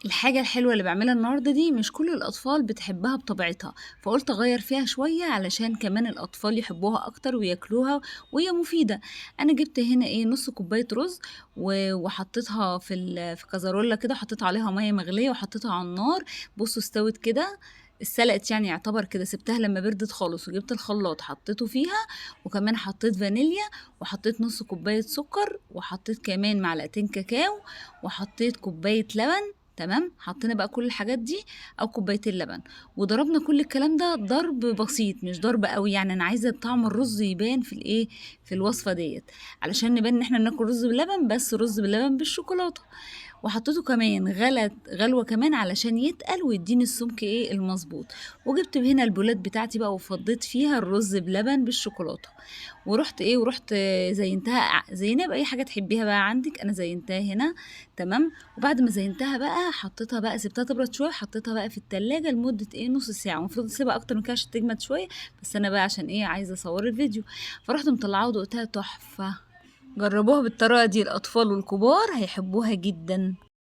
الحاجة الحلوة اللي باعملها النهارده دي مش كل الأطفال بتحبها بطبيعتها، فقُلت أغيّر فيها شوية علشان كمان الأطفال يحبوها أكتر وياكلوها وهي مفيدة. أنا جِبت هنا نُص كوباية رز وحطيتها في كازرولة كده، وحطيت عليها مَيّة مغلية وحطيتها على النار. بُصّوا استوت كده، اتسلقت يعني يعتبر كده، سِبتها لمّا بردت خالص وجِبت الخلاط حطيته فيها، وكمان حطيت فانيليا وحطيت نُص كوباية سكر وحطيت كمان معلقتين كاكاو وحطيت كوباية لبن. تمام، حطينا بقى كل الحاجات دي أو كوبايتين لبن، وضربنا كل الكلام ده ضرب بسيط مش ضرب أوي، يعني أنا عايزة طعم الرز يبان في الوصفة ديّة، علشان نبان إن إحنا بناكل رز باللبن، بس رز باللبن بالشوكولاتة. وحطيته كمان غلوة كمان علشان يتقل ويدّيني السمك المضبوط. وجبت هنا البولات بتاعتي بقى وفضّيت فيها الرز بلبن بالشوكولاتة. ورُحت زيّناها بأي حاجة تحبيها بقى عندِك، أنا زيّنتها هنا. تمام. وبعد ما زيّنتها بقى حطيتها بقى، سِبتها تبرد شوية، حطيتها بقى في التلاجة لمدة نُص ساعة، والمفروض أسيبها أكتر من كده عشان تجمد شوية، بس أنا بقى عشان عايزة أصوّر الفيديو. فرُحت مطلّعاها ودُقتها تحفة. جرّبوها بالطريقة دي، الأطفال والكبار هيحبوها جدًا.